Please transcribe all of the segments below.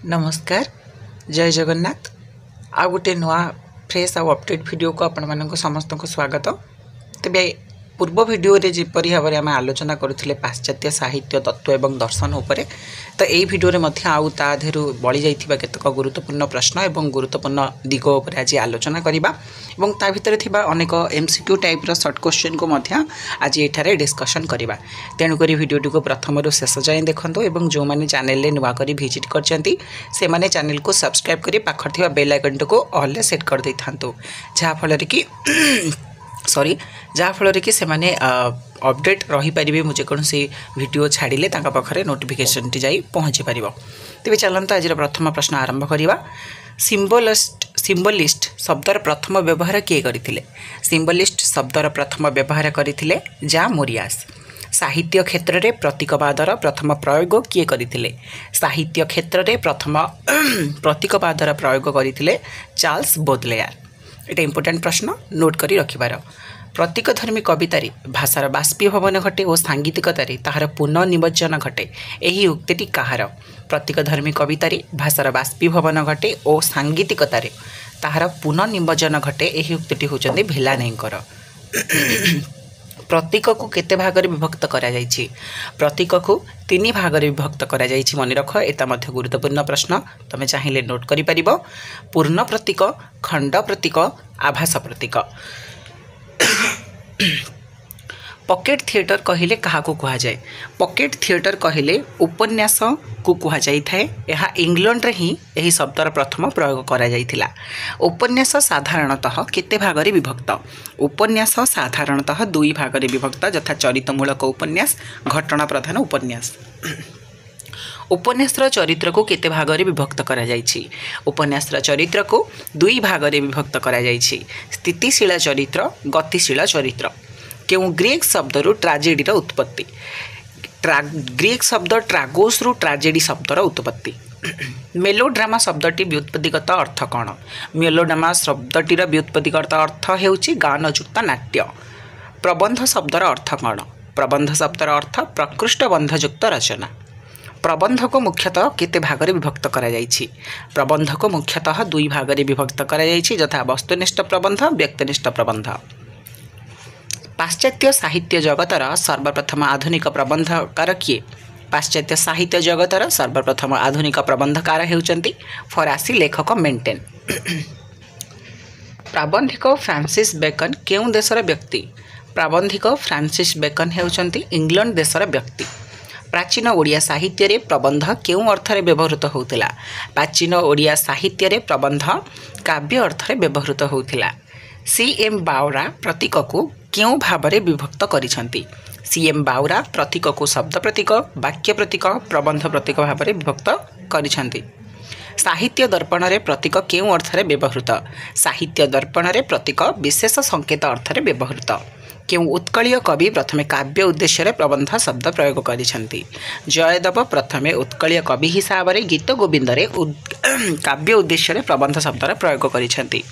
नमस्कार जय जगन्नाथ आ गोटे नुआ फ्रेश आउ अपडेट वीडियो को आपण मानक समस्त को स्वागत। तेबे पूर्व वीडियो रे जिपरि भाव में आम आलोचना करुथिले पाश्चात्य साहित्य तत्व एवं दर्शन उपरे तो यही वीडियो रे मध्य आउ ता धेरु बळी जाइथिबा केतक गुरुत्वपूर्ण प्रश्न एवं गुरुत्वपूर्ण दिग उपरे आज आलोचना करिबा एवं ता भितर थिबा अनेक एमसीक्यू टाइप रो शॉर्ट क्वेश्चन को मध्य आज एठारे डिस्कशन करिबा। तेणु करी वीडियो को प्रथम रु शेष जाए देखंतु एवं जो माने चैनल ले नुआ करी विजिट करचंती से माने चैनल को सब्सक्राइब करी पाखर थिबा बेल आइकन को ऑल ले सेट कर दैथांतु जहा फल रे कि जहाँ फल कि से माने अपडेट रही पारे मुझे कौन से वीडियो छाड़िले पाखे नोटिफिकेशन टी जाई पहुँची पार। तेज चलते आज प्रथम प्रश्न आरंभ करवा। सिम्बोलिस्ट शब्दर प्रथम व्यवहार किए करथिले? सिम्बोलिस्ट शब्दर प्रथम व्यवहार करथिले जा मोरियास। साहित्य क्षेत्र में प्रतीकवादर प्रथम प्रयोग किए करथिले? साहित्य क्षेत्र में प्रथम प्रतीकवादर प्रयोग करथिले चार्ल्स बोदलेयर। एटा इंपोर्टेंट प्रश्न नोट करी रखिबार। प्रतीकधर्मी कवितार भाषार बाष्पीभवन घटे और सांगीतिकतार ताहार पुनर्निमज्जन घटे। यही उक्तिटी काहार? प्रतीकधर्मी कवितार भाषार बाष्पीभवन घटे और सांगीतिकतार ताहार पुनर्निमज्जन घटे। यही उक्तिटी होचंदी भेलानेकर। प्रतीक को केते भाग रे विभक्त करा जायछि? प्रतीक को तीन भाग रे विभक्त करा जायछि। मन रख एता मध्य गुरुत्वपूर्ण प्रश्न तमे चाहिए नोट करि परिबो। पूर्ण प्रतीक, खंड प्रतीक, आभास प्रतीक। पॉकेट थिएटर कहिले कहा को कहा जाए? पॉकेट थिएटर कहिले उपन्यास को कहा जाय थाए। यह इंग्लैंड रे ही यही शब्दर प्रथम प्रयोग करा जायथिला। उपन्यास साधारणतः केते भाग रे विभक्त? उपन्यास साधारणतः दुई भाग रे विभक्त यथा चरित्रमूलक उपन्यास, घटना प्रधान उपन्यास। उपन्यास चरित्र को केते भाग रे विभक्त करा जायछि? उपन्यास चरित्र को दुई भाग रे विभक्त करा जायछि। स्थितिशील चरित्र, गतिशील चरित्र। क्यों ग्रीक शब्द रु ट्राजेडी उत्पत्ति? ग्रीक शब्द ट्रागोस रु ट्राजेडी शब्दर उत्पत्ति। मेलोड्रामा शब्दटी व्युत्पत्तिगत अर्थ कौन? मेलोड्रामा शब्दटीर व्युत्पत्तिगत अर्थ हेउछि गानयुक्त नाट्य। प्रबंध शब्दर अर्थ कौन? प्रबंध शब्दर अर्थ प्रकृष्ट बंधयुक्त रचना। प्रबंध को मुख्यतः केते भाग रे विभक्त करा जायछि? प्रबंध को मुख्यतः दुई भाग रे विभक्त करा जायछि यथा वस्तुनिष्ठ प्रबंध, व्यक्तिनिष्ठ प्रबंध। पाश्चात्य साहित्य जगतर सर्वप्रथम आधुनिक प्रबंधकार किए? पाश्चात्य साहित्य जगतर सर्वप्रथम आधुनिक प्रबंधकार हेउचंती फरासी लेखक मेंटेन। प्राबंधिक फ्रांसिस बेकन केउं देशर व्यक्ति? प्राबंधिक फ्रांसिस बेकन हेउचंती इंग्लैंड देशर व्यक्ति। प्राचीन ओडिया साहित्य रे प्रबंध केउं अर्थ रे व्यवहृत होउतिला? प्राचीन ओडिया साहित्य रे प्रबंध काव्य अर्थ रे व्यवहृत होउतिला। सी.एम. बावरा प्रतीक को क्यों भाव में विभक्त करिसंती? सी.एम. बावरा प्रतीक को शब्द प्रतीक, वाक्य प्रतीक, प्रबंध प्रतीक भाव में विभक्त करिसंती। साहित्य दर्पण रे प्रतीक क्यों अर्थ रे व्यवहृत? साहित्य दर्पण रे प्रतीक विशेष संकेत अर्थ रे व्यवहृत। क्यों उत्कलीय कवि प्रथमे काव्य उद्देश्य रे प्रबंध शब्द प्रयोग करिसंती? जयदेव प्रथमे उत्कलीय कवि हिसाब रे गीत गोविंद रे काव्य उद्देश्य रे प्रबंध शब्द रे प्रयोग करिसंती।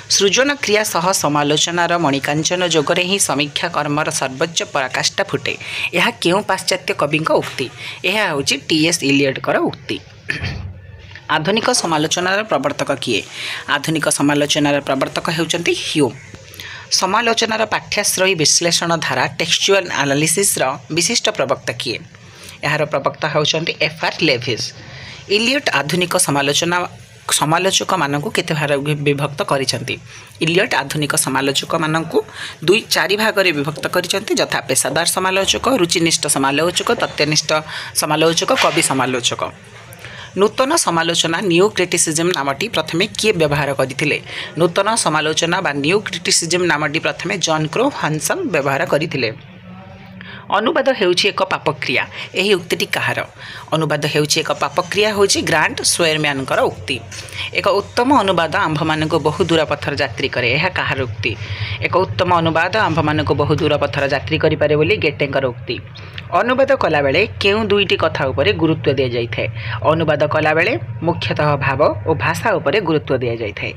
सृजन क्रिया सह समालोचनार मणिकांचन जोगरे ही समीक्षा कर्मर सर्वोच्च पराकाष्ठा फुटे। यह क्यों पाश्चात्य कविंक उक्ति? यह होची टी.एस. इलियटकर उक्ति। आधुनिक समालोचनार प्रवर्तक किए? आधुनिक समालोचनार प्रवर्तक हेउचंती ह्यूम। समालोचनार पाठ्याश्रयी विश्लेषण धारा टेक्सचुअल एनालिसिस रो विशिष्ट प्रवक्ता किए? यार प्रवक्ता होउचंती एफ.आर. लेविस। इलियट आधुनिक समालोचक मानकु केते भाग विभक्त करिसंती? इलियट आधुनिक समालोचक मानकु दुई चारि भाग रे विभक्त करिसंती यथा पेशादार समालोचक, रुचिनिष्ठ समालोचक, तथ्यनिष्ठ समालोचक, कवि समालोचक। नूतन समालोचना न्यू क्रिटिसिज्म नामटी प्रथमे किए व्यवहार करथिले? नूतन समालोचना बा न्यू क्रिटिसिज्म नामटी प्रथमे जॉन क्रो हानसन व्यवहार करथिले। अनुवाद हेउछि एक पापक्रिया। यही उक्तिटी काहार? अनुवाद हेउछि एक पापक्रिया होछि ग्रांट स्वेयरमैनकर उक्ति। एक उत्तम अनुवाद आंभ मानक बहु दूर पथर यात्री करे। यह काहार उक्ति? एक उत्तम अनुवाद आंभ मानक बहु दूर पथर यात्री करि पारे बोली गेटेंकर उक्ति। अनुवाद कला बेले केउं दुईटी कथा उपरे गुरुत्व दिया जाइथाय? अनुवाद कला बेले मुख्यतः भाव और भाषा उपरे गुरुत्व दिया जाइथाय।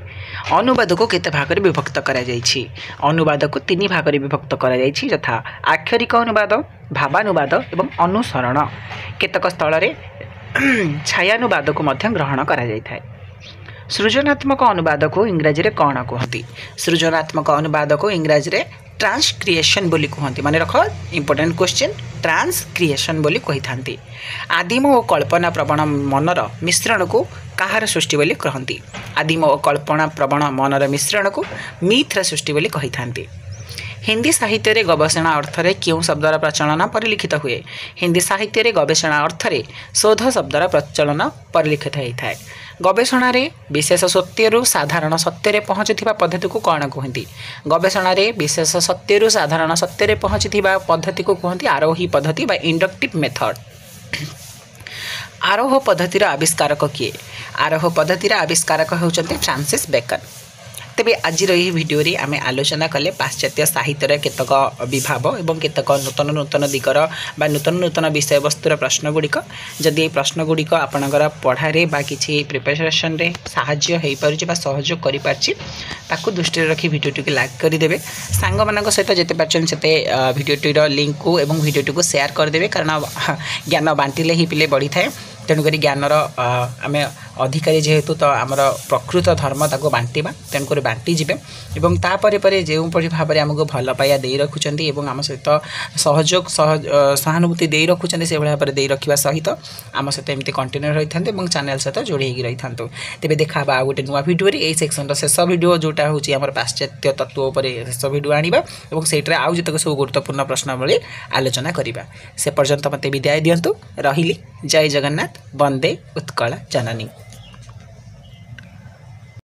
अनुवाद को केते भाग रे विभक्त करा जाइछि? अनुवाद को तीन भाग रे विभक्त करा जाइछि यथा आक्षरिक अनुवाद, भावानुवाद एवं अनुसरण। केतक स्थल रे छायानुवाद को मध्य ग्रहण करा जायथाय। सृजनात्मक अनुवाद को इंग्राजी रे कौन कहती? सृजनात्मक अनुवाद को इंग्राजी रे ट्रांसक्रिएशन बोली कहती। माने रख इंपोर्टेंट क्वेश्चन, ट्रांसक्रिएशन बोली कही थांती। आदिम और कल्पना प्रवण मनर मिश्रण को कहार सृष्टि बोली कहती? आदिम और कल्पना प्रवण मनर मिश्रण को मिथ्र सृष्टि बोली कही थांती। हिंदी साहित्य रे गवेषणा अर्थ रे क्यों शब्दर प्रचलन परिलिखित हुए? हिंदी साहित्य रे गवेषणा अर्थ रे शोध शब्दर प्रचलन परिलिखित होता है। गवेषणा रे विशेष सत्यरू साधारण सत्य पहुँचुवा पद्धति को कौन कहती? गवेषणा रे विशेष सत्यरू साधारण सत्य पहुँचुवा पद्धति को कहती आरोही पद्धति बा इंडक्टिव मेथड। आरोह पद्धतिर आविष्कारक किए? आरोह पद्धतिर आविष्कारक होउचंती फ्रांसिस बेकन। तेबे आज भिडियो रे आमे आलोचना कले पाश्चात्य साहित्य केतक विभाव एवं केतक नूतन नूतन दिगर बा नूतन नूतन विषय वस्तुर प्रश्न गुड़िक जदि ये प्रश्न गुड़िक आपणकर पढ़ारे बा किछि प्रिपरेशन रे साहाय्य हो पारुछि बा सहयोग करि पारछि ताकू दृष्टि रखी वीडियो टी लाइक करदेवे। सांग मान सहित जिते पार्छन सेते वीडियो टी लिंक को एवं वीडियो टी को शेयर करदेवे कारण ज्ञान बांटिले ही पिले बढ़ी थाए। तेणुक ज्ञानर आम अधिकारी जेहेतु तो आमर प्रकृत धर्म ताको बांटिबा तेणुक बांटी जिबे एवं तापर परे जो भाव में आमको भल पाइया दे रखुचंती एवं आम सहित सहयोग सहानुभूति दे रखुचंती से भाव में दे रखा सहित आम सहित एमती कंटिन्यू रही था और चैनल सहित जोड़ी रही था। तेज देखा गोटे नुआ भिडियो यही सेक्शन शेष भिडियो जोटा हूँ आम पाश्चात्य तत्व पर शेष भिडियो आनिबा एवं सेट्रे आउ जितक सब गुरुत्वपूर्ण प्रश्नावली आलोचना करिबा। से पर्यंत मते विदाय दियंतु। रहिली। जय जगन्नाथ। वंदे उत्कल जननी।